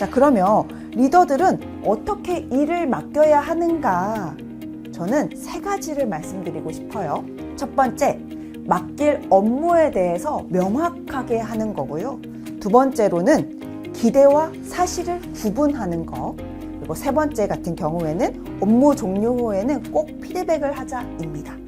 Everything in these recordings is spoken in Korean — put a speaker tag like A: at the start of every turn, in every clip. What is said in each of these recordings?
A: 자, 그러면 리더들은 어떻게 일을 맡겨야 하는가? 저는 3가지를 말씀드리고 싶어요. 첫 번째, 맡길 업무에 대해서 명확하게 하는 거고요. 두 번째로는 기대와 사실을 구분하는 거. 그리고 세 번째 같은 경우에는 업무 종료 후에는 꼭 피드백을 하자입니다.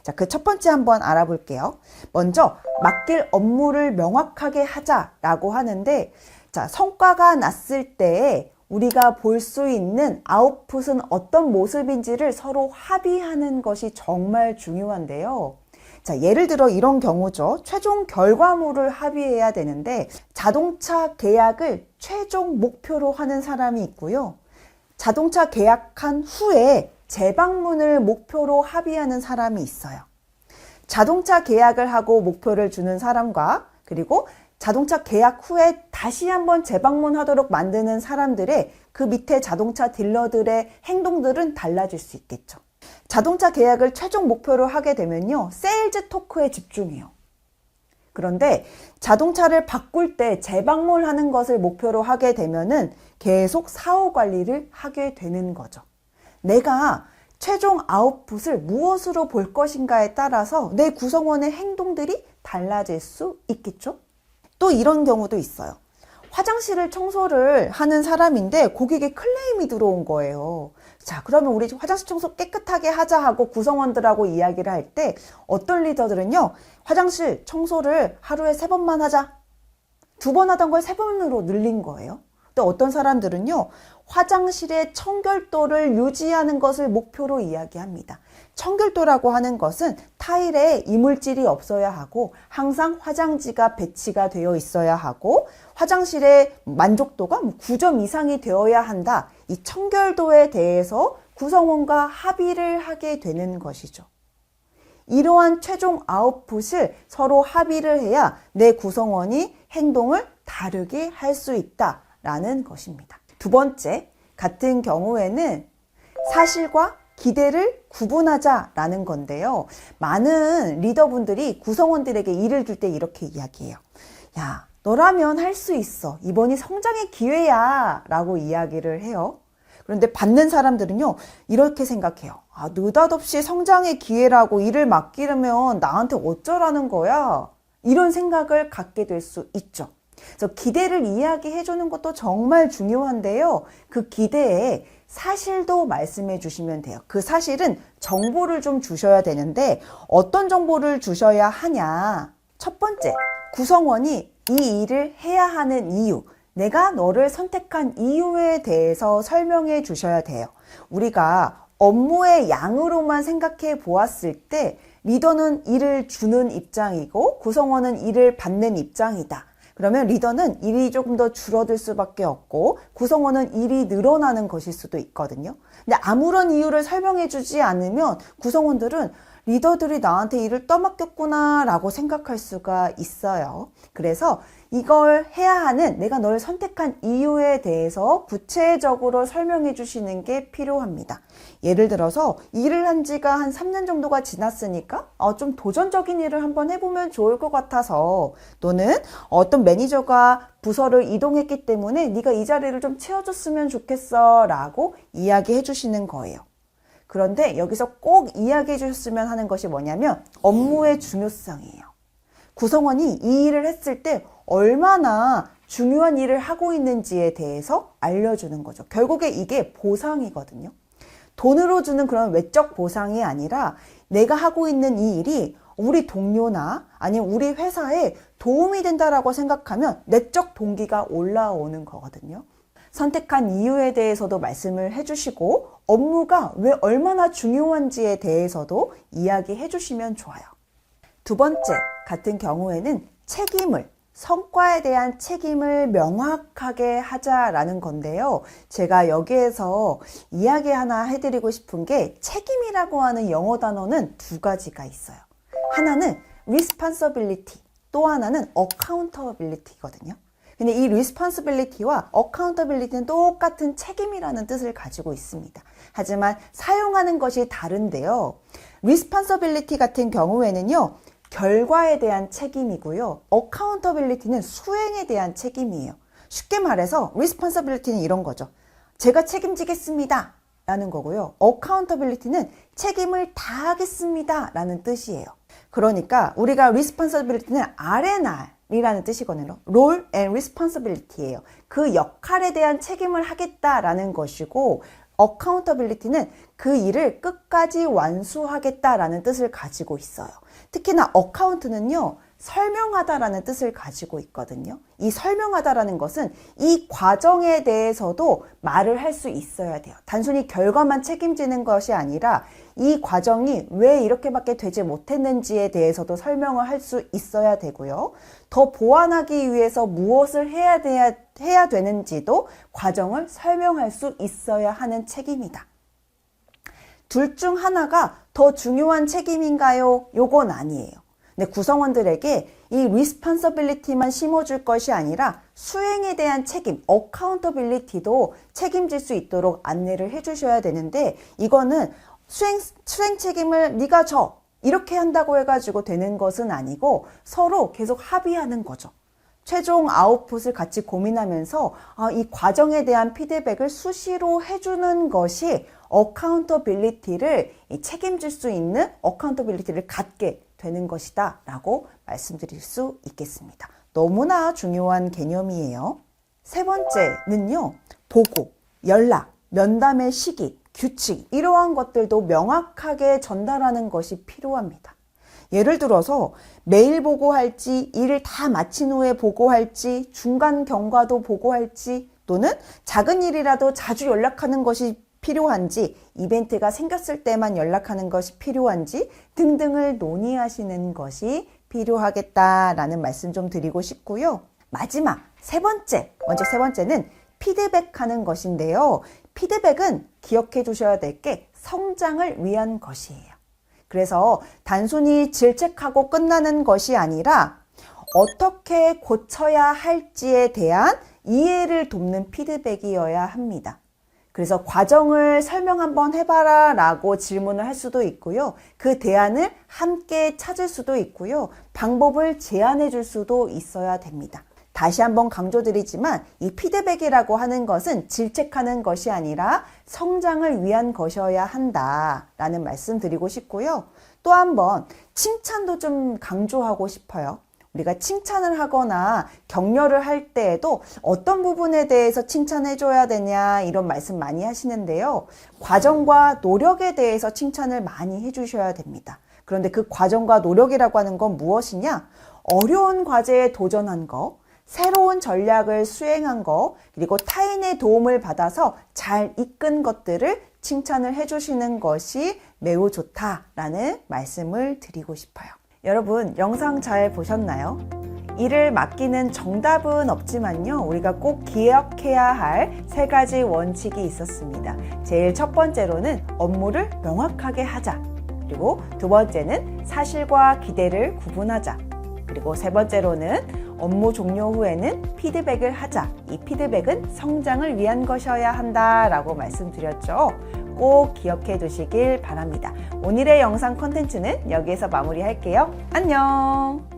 A: 자, 그 첫 번째 한번 알아볼게요. 먼저 맡길 업무를 명확하게 하자라고 하는데, 자, 성과가 났을 때 우리가 볼 수 있는 아웃풋은 어떤 모습인지를 서로 합의하는 것이 정말 중요한데요. 자, 예를 들어 이런 경우죠. 최종 결과물을 합의해야 되는데, 자동차 계약을 최종 목표로 하는 사람이 있고요. 자동차 계약한 후에 재방문을 목표로 합의하는 사람이 있어요. 자동차 계약을 하고 목표를 주는 사람과, 그리고 자동차 계약 후에 다시 한번 재방문하도록 만드는 사람들의 그 밑에 자동차 딜러들의 행동들은 달라질 수 있겠죠. 자동차 계약을 최종 목표로 하게 되면요, 세일즈 토크에 집중해요. 그런데 자동차를 바꿀 때 재방문하는 것을 목표로 하게 되면은 계속 사후 관리를 하게 되는 거죠. 내가 최종 아웃풋을 무엇으로 볼 것인가에 따라서 내 구성원의 행동들이 달라질 수 있겠죠? 또 이런 경우도 있어요. 화장실을 청소를 하는 사람인데 고객의 클레임이 들어온 거예요. 자, 그러면 우리 화장실 청소 깨끗하게 하자 하고 구성원들하고 이야기를 할 때 어떤 리더들은요, 화장실 청소를 하루에 3번만 하자. 2번 하던 걸 3번으로 늘린 거예요. 또 어떤 사람들은요, 화장실의 청결도를 유지하는 것을 목표로 이야기합니다. 청결도라고 하는 것은 타일에 이물질이 없어야 하고 항상 화장지가 배치가 되어 있어야 하고 화장실의 만족도가 9점 이상이 되어야 한다. 이 청결도에 대해서 구성원과 합의를 하게 되는 것이죠. 이러한 최종 아웃풋을 서로 합의를 해야 내 구성원이 행동을 다르게 할 수 있다라는 것입니다. 두 번째, 같은 경우에는 사실과 기대를 구분하자라는 건데요. 많은 리더분들이 구성원들에게 일을 줄 때 이렇게 이야기해요. 야, 너라면 할 수 있어. 이번이 성장의 기회야. 라고 이야기를 해요. 그런데 받는 사람들은요, 이렇게 생각해요. 아, 느닷없이 성장의 기회라고 일을 맡기려면 나한테 어쩌라는 거야? 이런 생각을 갖게 될 수 있죠. 그래서 기대를 이야기해 주는 것도 정말 중요한데요. 그 기대에 사실도 말씀해 주시면 돼요. 그 사실은 정보를 좀 주셔야 되는데 어떤 정보를 주셔야 하냐. 첫 번째, 구성원이 이 일을 해야 하는 이유, 내가 너를 선택한 이유에 대해서 설명해 주셔야 돼요. 우리가 업무의 양으로만 생각해 보았을 때 리더는 일을 주는 입장이고 구성원은 일을 받는 입장이다. 그러면 리더는 일이 조금 더 줄어들 수밖에 없고 구성원은 일이 늘어나는 것일 수도 있거든요. 근데 아무런 이유를 설명해 주지 않으면 구성원들은 리더들이 나한테 일을 떠맡겼구나 라고 생각할 수가 있어요. 그래서 이걸 해야 하는 내가 널 선택한 이유에 대해서 구체적으로 설명해 주시는 게 필요합니다. 예를 들어서 일을 한 지가 한 3년 정도가 지났으니까 좀 도전적인 일을 한번 해보면 좋을 것 같아서, 또는 어떤 매니저가 부서를 이동했기 때문에 네가 이 자리를 좀 채워줬으면 좋겠어 라고 이야기해 주시는 거예요. 그런데 여기서 꼭 이야기해 주셨으면 하는 것이 뭐냐면 업무의 중요성이에요. 구성원이 이 일을 했을 때 얼마나 중요한 일을 하고 있는지에 대해서 알려주는 거죠. 결국에 이게 보상이거든요. 돈으로 주는 그런 외적 보상이 아니라 내가 하고 있는 이 일이 우리 동료나 아니면 우리 회사에 도움이 된다라고 생각하면 내적 동기가 올라오는 거거든요. 선택한 이유에 대해서도 말씀을 해주시고 업무가 왜 얼마나 중요한지에 대해서도 이야기해 주시면 좋아요. 두 번째 같은 경우에는 책임을, 성과에 대한 책임을 명확하게 하자라는 건데요. 제가 여기에서 이야기 하나 해드리고 싶은 게 책임이라고 하는 영어 단어는 2가지가 있어요. 하나는 responsibility, 또 하나는 accountability거든요. 근데 이 responsibility와 accountability는 똑같은 책임이라는 뜻을 가지고 있습니다. 하지만 사용하는 것이 다른데요. responsibility 같은 경우에는요, 결과에 대한 책임이고요. accountability는 수행에 대한 책임이에요. 쉽게 말해서 responsibility는 이런 거죠. 제가 책임지겠습니다 라는 거고요. accountability는 책임을 다하겠습니다 라는 뜻이에요. 그러니까 우리가 responsibility는 R&R이라는 뜻이거든요. role and responsibility예요. 그 역할에 대한 책임을 하겠다라는 것이고, accountability는 그 일을 끝까지 완수하겠다라는 뜻을 가지고 있어요. 특히나 account는요, 설명하다라는 뜻을 가지고 있거든요. 이 설명하다라는 것은 이 과정에 대해서도 말을 할 수 있어야 돼요. 단순히 결과만 책임지는 것이 아니라 이 과정이 왜 이렇게밖에 되지 못했는지에 대해서도 설명을 할 수 있어야 되고요. 더 보완하기 위해서 무엇을 해야 되는지도 과정을 설명할 수 있어야 하는 책임이다. 둘 중 하나가 더 중요한 책임인가요? 요건 아니에요. 근데 구성원들에게 이 responsibility만 심어줄 것이 아니라 수행에 대한 책임, accountability도 책임질 수 있도록 안내를 해주셔야 되는데, 이거는 수행 책임을 네가 져 이렇게 한다고 해가지고 되는 것은 아니고 서로 계속 합의하는 거죠. 최종 아웃풋을 같이 고민하면서 이 과정에 대한 피드백을 수시로 해주는 것이 accountability를 책임질 수 있는 accountability를 갖게 되는 것이다 라고 말씀드릴 수 있겠습니다. 너무나 중요한 개념이에요. 세 번째는요, 보고, 연락, 면담의 시기, 규칙, 이러한 것들도 명확하게 전달하는 것이 필요합니다. 예를 들어서 매일 보고할지, 일을 다 마친 후에 보고할지, 중간 경과도 보고할지, 또는 작은 일이라도 자주 연락하는 것이 필요한지, 이벤트가 생겼을 때만 연락하는 것이 필요한지 등등을 논의하시는 것이 필요하겠다라는 말씀 좀 드리고 싶고요. 마지막 세 번째는 피드백하는 것인데요. 피드백은 기억해 두셔야 될 게 성장을 위한 것이에요. 그래서 단순히 질책하고 끝나는 것이 아니라 어떻게 고쳐야 할지에 대한 이해를 돕는 피드백이어야 합니다. 그래서 과정을 설명 한번 해봐라 라고 질문을 할 수도 있고요. 그 대안을 함께 찾을 수도 있고요. 방법을 제안해 줄 수도 있어야 됩니다. 다시 한번 강조드리지만 이 피드백이라고 하는 것은 질책하는 것이 아니라 성장을 위한 것이어야 한다라는 말씀 드리고 싶고요. 또 한번 칭찬도 좀 강조하고 싶어요. 우리가 칭찬을 하거나 격려를 할 때에도 어떤 부분에 대해서 칭찬해 줘야 되냐 이런 말씀 많이 하시는데요. 과정과 노력에 대해서 칭찬을 많이 해 주셔야 됩니다. 그런데 그 과정과 노력이라고 하는 건 무엇이냐? 어려운 과제에 도전한 거, 새로운 전략을 수행한 거, 그리고 타인의 도움을 받아서 잘 이끈 것들을 칭찬을 해주시는 것이 매우 좋다라는 말씀을 드리고 싶어요. 여러분, 영상 잘 보셨나요? 일을 맡기는 정답은 없지만요, 우리가 꼭 기억해야 할 3가지 원칙이 있었습니다. 제일 첫 번째로는 업무를 명확하게 하자. 그리고 두 번째는 사실과 기대를 구분하자. 그리고 세 번째로는 업무 종료 후에는 피드백을 하자. 이 피드백은 성장을 위한 것이어야 한다라고 말씀드렸죠. 꼭 기억해 두시길 바랍니다. 오늘의 영상 콘텐츠는 여기에서 마무리할게요. 안녕!